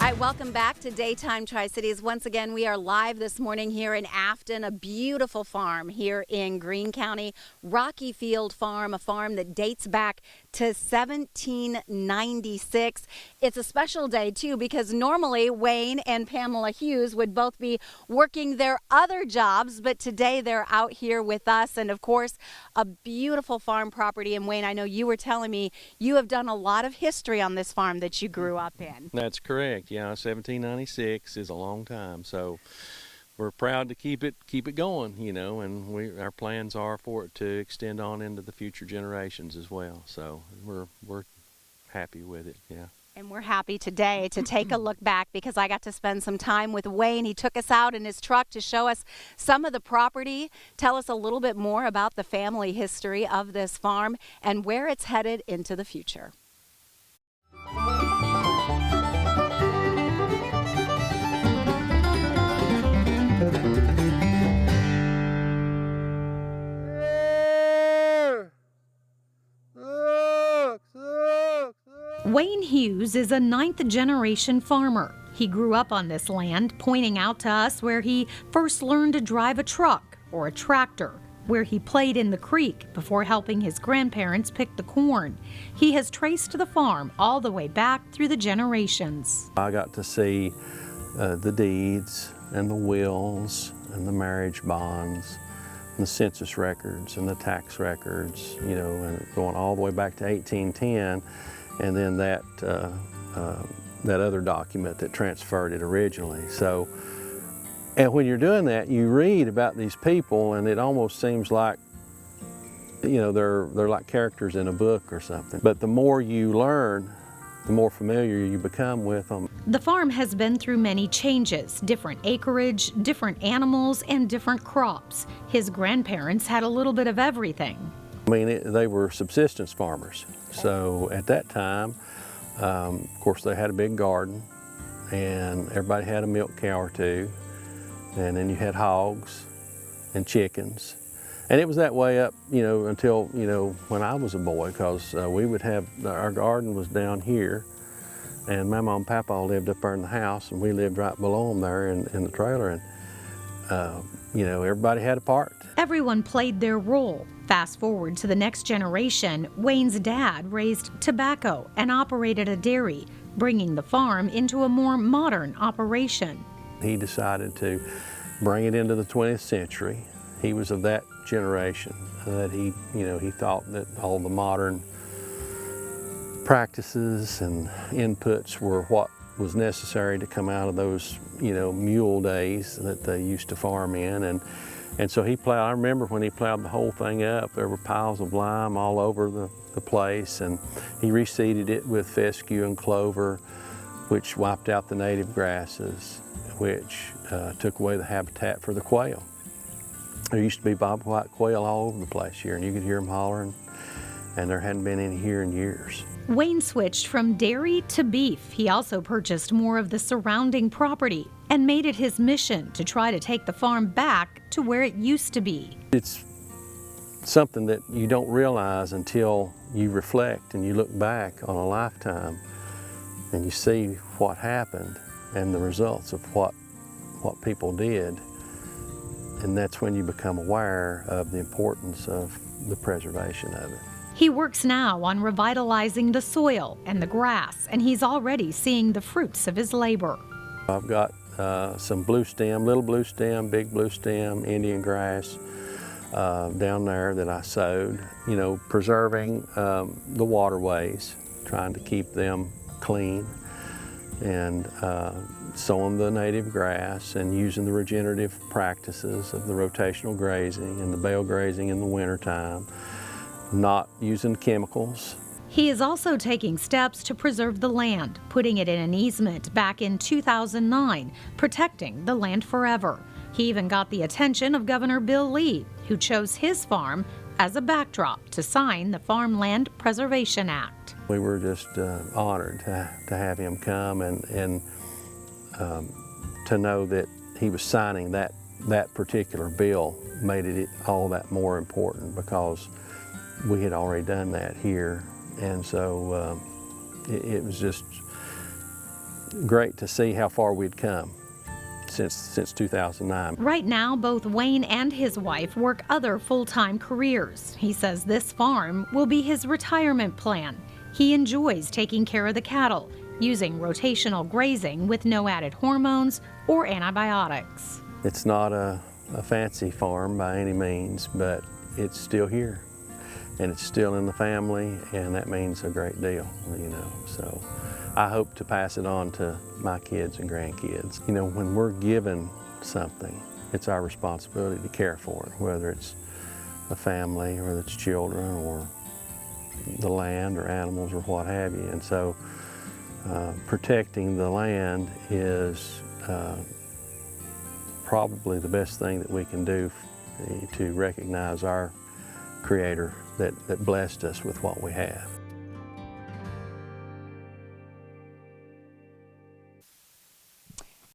All right, welcome back to Daytime Tri-Cities. Once again, we are live this morning here in Afton, a beautiful farm here in Greene County. Rocky Field Farm, a farm that dates back to 1796. It's a special day, too, because normally Wayne and Pamela Hughes would both be working their other jobs, but today they're out here with us. And, of course, a beautiful farm property. And, Wayne, I know you were telling me you have done a lot of history on this farm that you grew up in. That's correct. Yeah, 1796 is a long time, so we're proud to keep it going, you know, and our plans are for it to extend on into the future generations as well. So we're happy with it. Yeah. And we're happy today to take a look back because I got to spend some time with Wayne. He took us out in his truck to show us some of the property, tell us a little bit more about the family history of this farm and where it's headed into the future. Wayne Hughes is a ninth-generation farmer. He grew up on this land, pointing out to us where he first learned to drive a truck or a tractor, where he played in the creek before helping his grandparents pick the corn. He has traced the farm all the way back through the generations. I got to see the deeds and the wills and the marriage bonds and the census records and the tax records, you know, and going all the way back to 1810. And then that other document that transferred it originally. So, and when you're doing that, you read about these people, and it almost seems like, you know, they're like characters in a book or something. But the more you learn, the more familiar you become with them. The farm has been through many changes, different acreage, different animals, and different crops. His grandparents had a little bit of everything. I mean, they were subsistence farmers. So at that time, of course, they had a big garden, and everybody had a milk cow or two, and then you had hogs and chickens. And it was that way up, you know, until, you know, when I was a boy, because we would have, our garden was down here, and my mom and papa lived up there in the house, and we lived right below them there in the trailer, and, you know, everybody had a part. Everyone played their role. Fast forward to the next generation, Wayne's dad raised tobacco and operated a dairy, bringing the farm into a more modern operation. He decided to bring it into the 20th century. He was of that generation that he thought that all the modern practices and inputs were what was necessary to come out of those, you know, mule days that they used to farm in. And so he plowed. I remember when he plowed the whole thing up, there were piles of lime all over the place, and he reseeded it with fescue and clover, which wiped out the native grasses, which took away the habitat for the quail. There used to be bobwhite quail all over the place here, and you could hear them hollering, and there hadn't been any here in years. Wayne switched from dairy to beef. He also purchased more of the surrounding property and made it his mission to try to take the farm back to where it used to be. It's something that you don't realize until you reflect and you look back on a lifetime and you see what happened and the results of what people did. And that's when you become aware of the importance of the preservation of it. He works now on revitalizing the soil and the grass, and he's already seeing the fruits of his labor. I've got some blue stem, little blue stem, big blue stem, Indian grass down there that I sowed, you know, preserving the waterways, trying to keep them clean, and sowing the native grass and using the regenerative practices of the rotational grazing and the bale grazing in the wintertime. Not using chemicals. He is also taking steps to preserve the land, putting it in an easement back in 2009, protecting the land forever. He even got the attention of Governor Bill Lee, who chose his farm as a backdrop to sign the Farmland Preservation Act. We were just honored to have him come and to know that he was signing that particular bill made it all that more important, because we had already done that here, and so it was just, great to see how far we'd come since 2009. Right now, both Wayne and his wife work other full-time careers. He says this farm will be his retirement plan. He enjoys taking care of the cattle, using rotational grazing with no added hormones or antibiotics. It's not a fancy farm by any means, but it's still here. And it's still in the family, and that means a great deal, you know. So I hope to pass it on to my kids and grandkids. You know, when we're given something, it's our responsibility to care for it, whether it's a family, or it's children, or the land, or animals, or what have you. And so protecting the land is probably the best thing that we can do to recognize our Creator that blessed us with what we have.